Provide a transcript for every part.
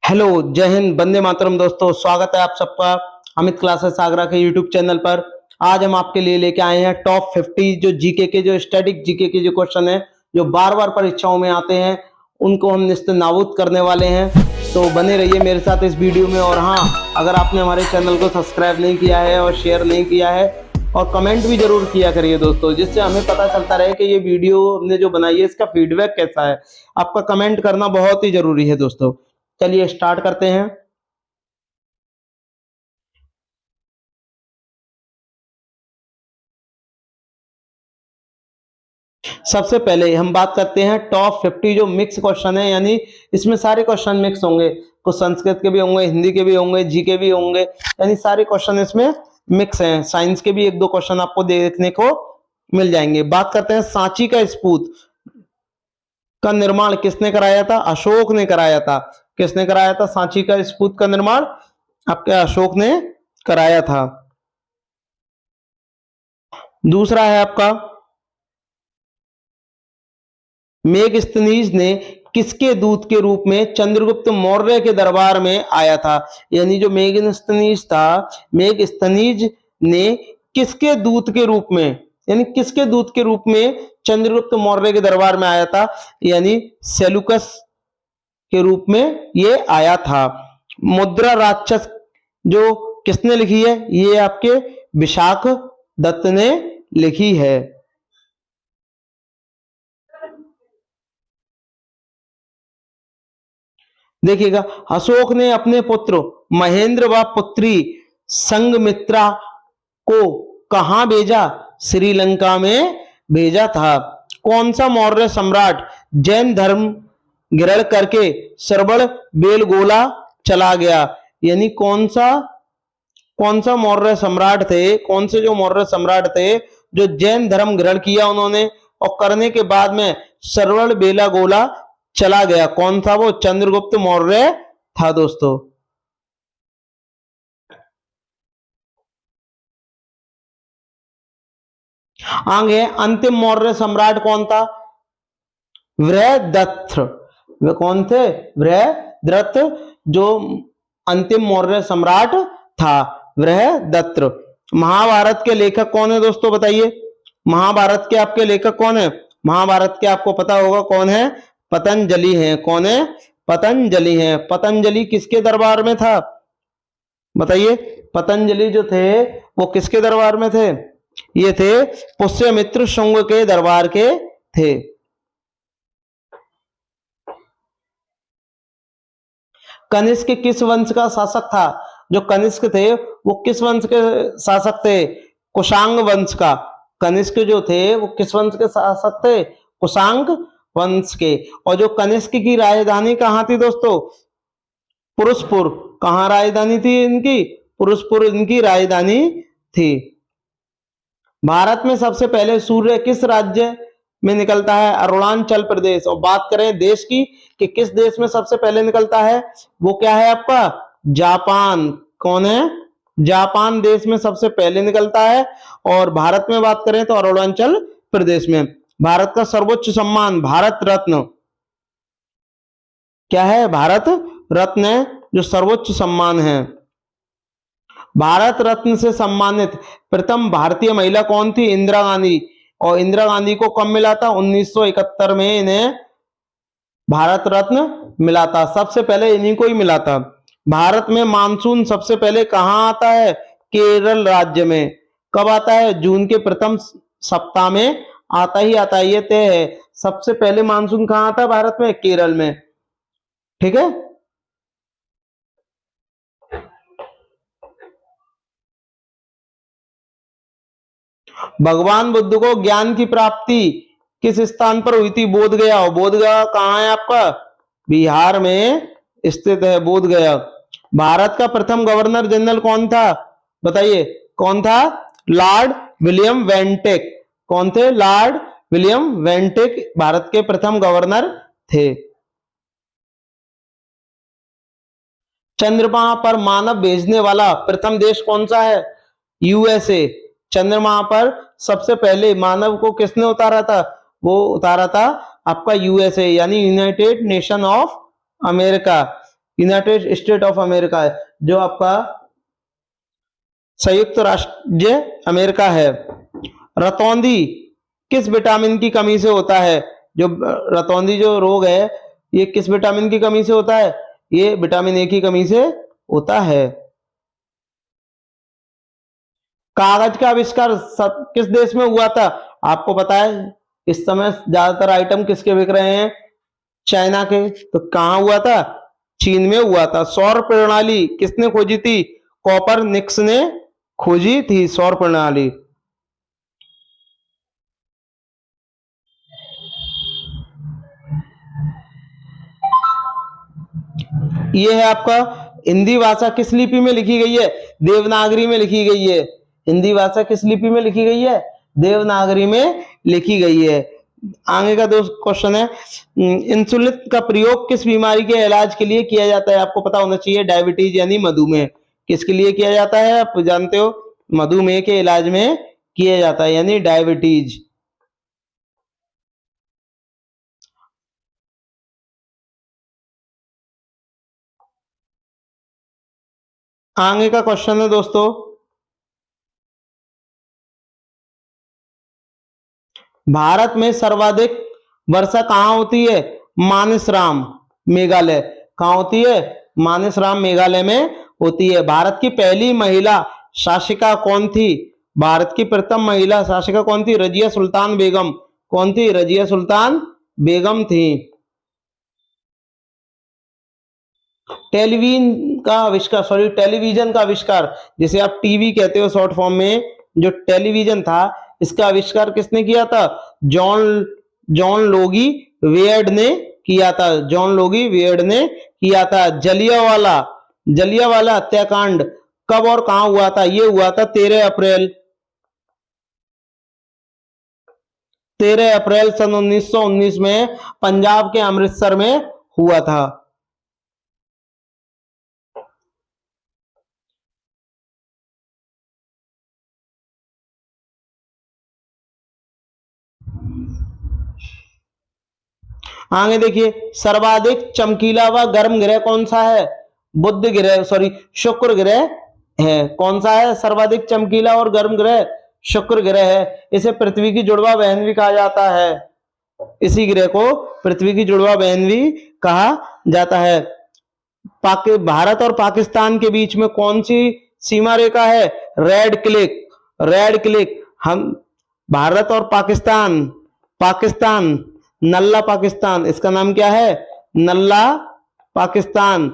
Hello, जय हिंद, वंदे मातरम। दोस्तों, स्वागत है आप सबका अमित क्लासेस आगरा के यूट्यूब चैनल पर। आज हम आपके लिए लेके आए हैं टॉप 50 जो जीके के, जो स्टैटिक जीके के जो क्वेश्चन है, जो बार बार परीक्षाओं में आते हैं, उनको हम निस्तानाबूद करने वाले हैं। तो बने रहिए मेरे साथ इस वीडियो में। और हाँ, अगर आपने हमारे चैनल को सब्सक्राइब नहीं किया है और शेयर नहीं किया है और कमेंट भी जरूर किया करिए दोस्तों, जिससे हमें पता चलता रहे कि ये वीडियो हमने जो बनाई है इसका फीडबैक कैसा है। आपका कमेंट करना बहुत ही जरूरी है दोस्तों। चलिए स्टार्ट करते हैं। सबसे पहले हम बात करते हैं टॉप 50 जो मिक्स क्वेश्चन है, यानी इसमें सारे क्वेश्चन मिक्स होंगे। कुछ संस्कृत के भी होंगे, हिंदी के भी होंगे, जीके भी होंगे, यानी सारे क्वेश्चन इसमें मिक्स हैं। साइंस के भी एक दो क्वेश्चन आपको देखने को मिल जाएंगे। बात करते हैं सांची का स्तूप का निर्माण किसने कराया था? अशोक ने कराया था। किसने कराया था सांची का स्तूप का निर्माण? आपके अशोक ने कराया था। दूसरा है आपका, मेगस्थनीज ने किसके दूत के रूप में चंद्रगुप्त मौर्य के दरबार में आया था? यानी जो मेगस्थनीज था, मेगस्थनीज ने किसके दूत के रूप में, यानी किसके दूत के रूप में चंद्रगुप्त मौर्य के दरबार में आया था? यानी सेलुकस के रूप में ये आया था। मुद्रा राक्षस जो किसने लिखी है? ये आपके विशाख दत्त ने लिखी है। देखिएगा, अशोक ने अपने पुत्र महेंद्र व पुत्री संघमित्रा को कहां भेजा? श्रीलंका में भेजा था। कौन सा मौर्य सम्राट जैन धर्म ग्रहण करके सरबड़ बेलगोला चला गया? यानी कौन सा मौर्य सम्राट थे, कौन से जो मौर्य सम्राट थे जो जैन धर्म ग्रहण किया उन्होंने और करने के बाद में सरवण बेला गोला चला गया? कौन था वो? चंद्रगुप्त मौर्य था दोस्तों। आगे अंतिम मौर्य सम्राट कौन था? वृहदत्त। वे कौन थे? वृहदत्त जो अंतिम मौर्य सम्राट था, वृहदत्त। महाभारत के लेखक कौन है दोस्तों, बताइए? महाभारत के आपके लेखक कौन है? महाभारत के आपको पता होगा कौन है? पतंजलि हैं। कौन है? पतंजलि हैं। पतंजलि किसके दरबार में था, बताइए? पतंजलि जो थे वो किसके दरबार में थे? ये थे पुष्यमित्र शुंग के दरबार के थे। कनिष्क किस वंश का शासक था? जो कनिष्क थे वो किस वंश के शासक थे? कुशांग वंश का। कनिष्क जो थे वो किस वंश के शासक थे? कुशांग वंश के। और जो कनिष्क की राजधानी कहाँ थी दोस्तों? पुरुषपुर। कहाँ राजधानी थी इनकी? पुरुषपुर इनकी राजधानी थी। भारत में सबसे पहले सूर्य किस राज्य में निकलता है? अरुणाचल प्रदेश। और बात करें देश की कि किस देश में सबसे पहले निकलता है, वो क्या है आपका? जापान। कौन है? जापान देश में सबसे पहले निकलता है। और भारत में बात करें तो अरुणाचल प्रदेश में। भारत का सर्वोच्च सम्मान भारत रत्न क्या है? भारत रत्न है जो सर्वोच्च सम्मान है। भारत रत्न से सम्मानित प्रथम भारतीय महिला कौन थी? इंदिरा गांधी। और इंदिरा गांधी को कब मिला था? 1971 में इन्हें भारत रत्न मिला था। सबसे पहले इन्हीं को ही मिला था। भारत में मानसून सबसे पहले कहाँ आता है? केरल राज्य में। कब आता है? जून के प्रथम सप्ताह में आता ही आता है, ये तय है। सबसे पहले मानसून कहाँ आता है भारत में? केरल में। ठीक है। भगवान बुद्ध को ज्ञान की प्राप्ति किस स्थान पर हुई थी? बोध गया। और बोध गया कहाँ है आपका? बिहार में स्थित है बोध गया। भारत का प्रथम गवर्नर जनरल कौन था, बताइए? कौन था? Lord William Bentinck. कौन थे? लॉर्ड विलियम बेंटिक भारत के प्रथम गवर्नर थे। चंद्रमा पर मानव भेजने वाला प्रथम देश कौन सा है? यूएसए। चंद्रमा पर सबसे पहले मानव को किसने उतारा था? वो उतारा था आपका यूएसए, यानी United nation of America. United state of America है, जो आपका संयुक्त राज्य अमेरिका है। रतौंधी किस विटामिन की कमी से होता है? जो रतौंधी जो रोग है ये किस विटामिन की कमी से होता है? ये विटामिन ए की कमी से होता है। कागज का आविष्कार किस देश में हुआ था? आपको पता है इस समय ज्यादातर आइटम किसके बिक रहे हैं? चाइना के। तो कहां हुआ था? चीन में हुआ था। सौर प्रणाली किसने खोजी थी? कोपरनिकस ने खोजी थी सौर प्रणाली। ये है आपका हिंदी भाषा किस लिपि में लिखी गई है? देवनागरी में लिखी गई है। हिंदी भाषा किस लिपि में लिखी गई है? देवनागरी में लिखी गई है। आगे का दोस्त क्वेश्चन है, इंसुलिन का प्रयोग किस बीमारी के इलाज के लिए किया जाता है? आपको पता होना चाहिए, डायबिटीज यानी मधुमेह। किसके लिए किया जाता है? आप जानते हो, मधुमेह के इलाज में किया जाता है, यानी डायबिटीज। आगे का क्वेश्चन है दोस्तों, भारत में सर्वाधिक वर्षा कहां होती है? मानसराम मेघालय। कहां होती है? मानसराम मेघालय में होती है। भारत की पहली महिला शासिका कौन थी? भारत की प्रथम महिला शासिका कौन थी? रजिया सुल्तान बेगम। कौन थी? रजिया सुल्तान बेगम थी। टेलीविजन का आविष्कार, सॉरी टेलीविजन का आविष्कार, जिसे आप टीवी कहते हो शॉर्ट फॉर्म में, जो टेलीविजन था इसका आविष्कार किसने किया था? जॉन जॉन लोगी वेयर्ड ने किया था। जॉन लोगी वेयर्ड ने किया था। जलियांवाला हत्याकांड कब और कहां हुआ था? ये हुआ था 13 अप्रैल सन 1919 में पंजाब के अमृतसर में हुआ था। आगे देखिए, सर्वाधिक चमकीला व गर्म ग्रह कौन सा है? बुध ग्रह, सॉरी शुक्र ग्रह है। कौन सा है सर्वाधिक चमकीला और गर्म ग्रह? शुक्र ग्रह है। इसे पृथ्वी की जुड़वा बहन भी कहा जाता है। इसी ग्रह को पृथ्वी की जुड़वा बहन भी कहा जाता है। भारत और पाकिस्तान के बीच में कौन सी सीमा रेखा है? Red click. हम भारत और पाकिस्तान, पाकिस्तान नल्ला पाकिस्तान, इसका नाम क्या है? नल्ला पाकिस्तान।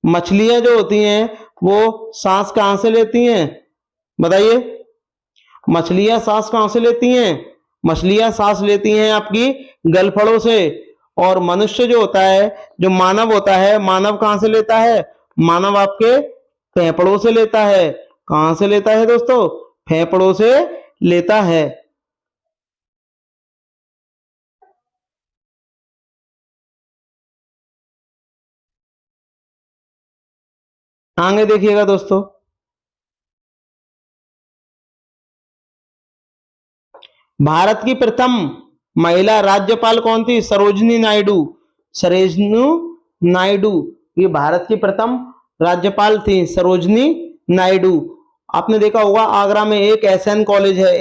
मछलियां जो होती हैं वो सांस कहां से लेती हैं? बताइए, मछलियां सांस कहां से लेती हैं? मछलियां सांस लेती हैं आपकी गलफड़ों से। और मनुष्य जो होता है, जो मानव होता है, मानव कहां से लेता है? मानव आपके फेफड़ों से लेता है। कहां से लेता है दोस्तों? फेफड़ों से लेता है। आगे देखिएगा दोस्तों, भारत की प्रथम महिला राज्यपाल कौन थी? सरोजनी नायडू। सरोजनी नायडू ये भारत की प्रथम राज्यपाल थी, सरोजनी नायडू। आपने देखा होगा आगरा में एक एसएन कॉलेज है,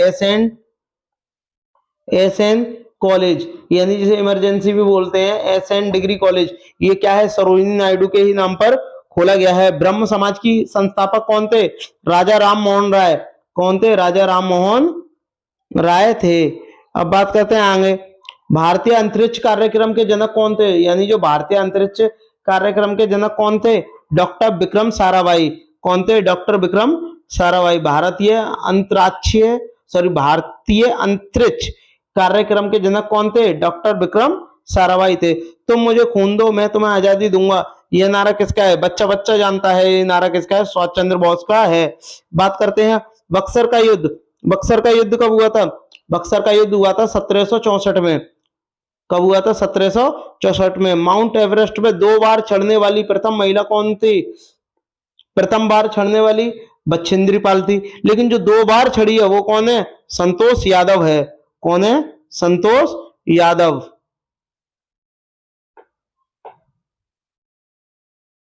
एसएन कॉलेज, यानी जिसे इमरजेंसी भी बोलते हैं, एसएन डिग्री कॉलेज। ये क्या है? सरोजनी नायडू के ही नाम पर खोला गया है। ब्रह्म समाज की संस्थापक कौन थे? राजा राम मोहन राय। कौन थे? राजा राम मोहन राय थे। अब बात करते हैं आगे, भारतीय अंतरिक्ष कार्यक्रम के जनक कौन थे? यानी जो भारतीय अंतरिक्ष कार्यक्रम के जनक कौन थे? डॉक्टर विक्रम साराभाई। कौन थे? डॉक्टर विक्रम साराभाई। भारतीय अंतरिक्ष कार्यक्रम के जनक कौन थे? डॉक्टर विक्रम साराभाई थे। तुम मुझे खून दो मैं तुम्हें आजादी दूंगा, यह नारा किसका है? बच्चा बच्चा जानता है ये नारा किसका है? सुभाष चंद्र बोस का है। बात करते हैं बक्सर का युद्ध। बक्सर का युद्ध कब हुआ था? बक्सर का युद्ध हुआ था 1764 में। कब हुआ था? 1764 में। माउंट एवरेस्ट पे 2 बार चढ़ने वाली प्रथम महिला कौन थी? प्रथम बार चढ़ने वाली बछेंद्री पाल थी, लेकिन जो 2 बार चढ़ी है वो कौन है? संतोष यादव है। कौन है? संतोष यादव।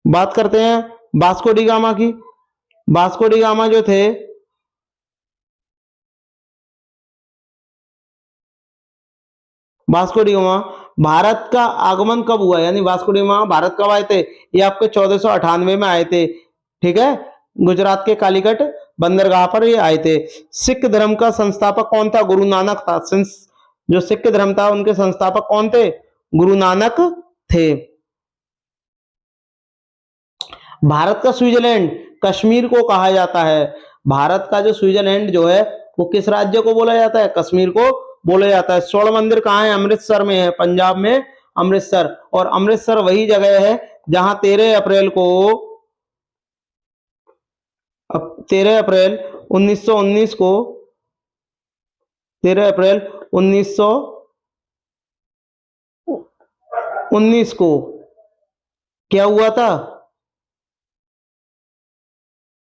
बात करते हैं वास्को डी गामा की। वास्को डी गामा जो थे, वास्को डी गामा भारत का आगमन कब हुआ, यानी वास्को डी गामा भारत कब आए थे? ये आपके 1498 में आए थे, ठीक है। गुजरात के कालीकट बंदरगाह पर ये आए थे। सिख धर्म का संस्थापक कौन था? गुरु नानक था। जो सिख धर्म था उनके संस्थापक कौन थे? गुरु नानक थे। भारत का स्विट्जरलैंड कश्मीर को कहा जाता है। भारत का जो स्विट्जरलैंड जो है वो किस राज्य को बोला जाता है? कश्मीर को बोला जाता है। स्वर्ण मंदिर कहाँ है? अमृतसर में है, पंजाब में अमृतसर। और अमृतसर वही जगह है जहां 13 अप्रैल 1919 को 13 अप्रैल 1919 को क्या हुआ था?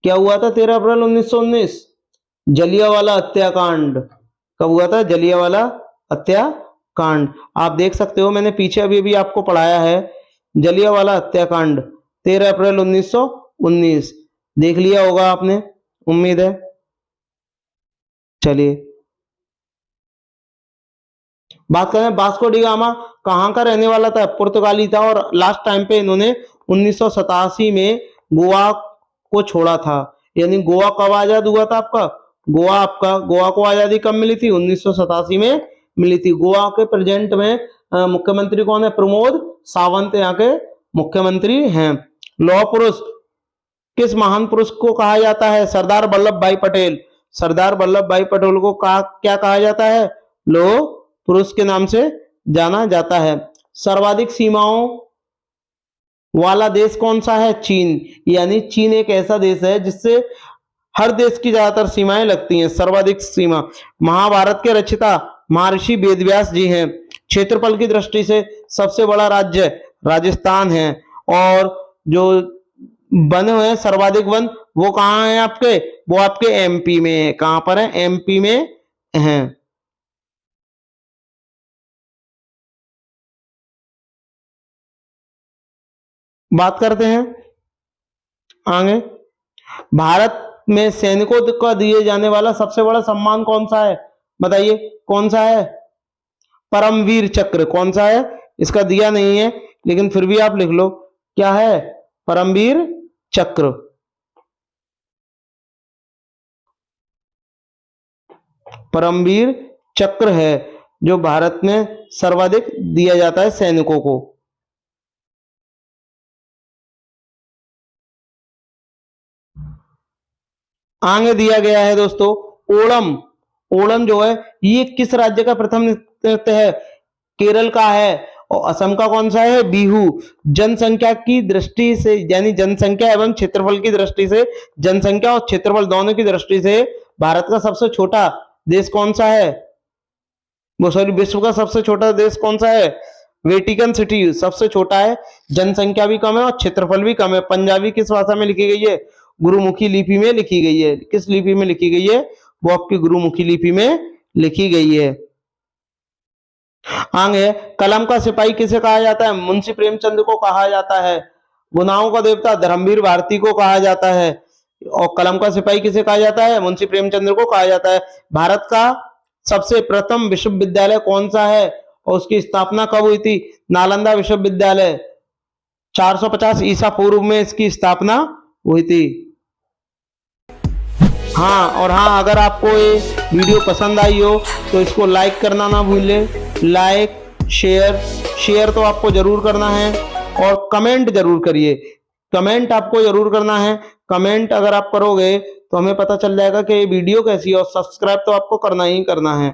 क्या हुआ था 13 अप्रैल 1919? जलियांवाला हत्याकांड। कब हुआ था? जलियांवाला हत्याकांड। आप देख सकते हो, मैंने पीछे अभी आपको पढ़ाया है। जलियांवाला हत्याकांड 13 अप्रैल 1919। देख लिया होगा आपने, उम्मीद है। चलिए बात करें, वास्को डी गामा कहाँ का रहने वाला था? पुर्तगाली था, और लास्ट टाइम पे इन्होंने 1987 में गोवा को छोड़ा था। यानी गोवा कब आजाद हुआ था आपका? गोवा को आजादी कब मिली थी? 1987 में मिली थी। गोवा के प्रेजेंट में मुख्यमंत्री कौन है? प्रमोद सावंत यहाँ के मुख्यमंत्री हैं। लौह पुरुष किस महान पुरुष को कहा जाता है? सरदार वल्लभ भाई पटेल। सरदार वल्लभ भाई पटेल को क्या कहा जाता है? लौह पुरुष के नाम से जाना जाता है। सर्वाधिक सीमाओं वाला देश कौन सा है? चीन। यानी चीन एक ऐसा देश है जिससे हर देश की ज्यादातर सीमाएं लगती हैं। सर्वाधिक सीमा। महाभारत के रचयिता महर्षि वेदव्यास जी हैं। क्षेत्रफल की दृष्टि से सबसे बड़ा राज्य राजस्थान है। और जो वन है, सर्वाधिक वन, वो कहाँ है आपके? वो आपके एमपी में है। कहां पर है? एमपी में है। बात करते हैं आगे। भारत में सैनिकों को दिए जाने वाला सबसे बड़ा सम्मान कौन सा है? बताइए कौन सा है? परमवीर चक्र। कौन सा है? इसका दिया नहीं है लेकिन फिर भी आप लिख लो, क्या है? परमवीर चक्र। परमवीर चक्र है जो भारत में सर्वाधिक दिया जाता है सैनिकों को। आगे दिया गया है दोस्तों ओणम। ओणम जो है ये किस राज्य का प्रथम नृत्य है? केरल का है। और असम का कौन सा है? बिहू। जनसंख्या की दृष्टि से, यानी जनसंख्या एवं क्षेत्रफल की दृष्टि से, जनसंख्या और क्षेत्रफल दोनों की दृष्टि से भारत का सबसे छोटा देश कौन सा है? वो सॉरी, विश्व का सबसे छोटा देश कौन सा है? वेटिकन सिटी सबसे छोटा है। जनसंख्या भी कम है और क्षेत्रफल भी कम है। पंजाबी किस भाषा में लिखी गई है? गुरुमुखी लिपि में लिखी गई है। किस लिपि में लिखी गई है? वो आपकी गुरुमुखी लिपि में लिखी गई है। आगे, कलम का सिपाही किसे कहा जाता है? मुंशी प्रेमचंद को कहा जाता है। गुनाहों का देवता धर्मवीर भारती को कहा जाता है। और कलम का सिपाही किसे कहा जाता है? मुंशी प्रेमचंद को कहा जाता है। भारत का सबसे प्रथम विश्वविद्यालय कौन सा है और उसकी स्थापना कब हुई थी? नालंदा विश्वविद्यालय। 450 ईसा पूर्व में इसकी स्थापना हुई थी। हाँ, और हाँ, अगर आपको ये वीडियो पसंद आई हो तो इसको लाइक करना ना भूलें। लाइक, शेयर तो आपको जरूर करना है, और कमेंट जरूर करिए। कमेंट आपको जरूर करना है। कमेंट अगर आप करोगे तो हमें पता चल जाएगा कि ये वीडियो कैसी है, और सब्सक्राइब तो आपको करना ही करना है।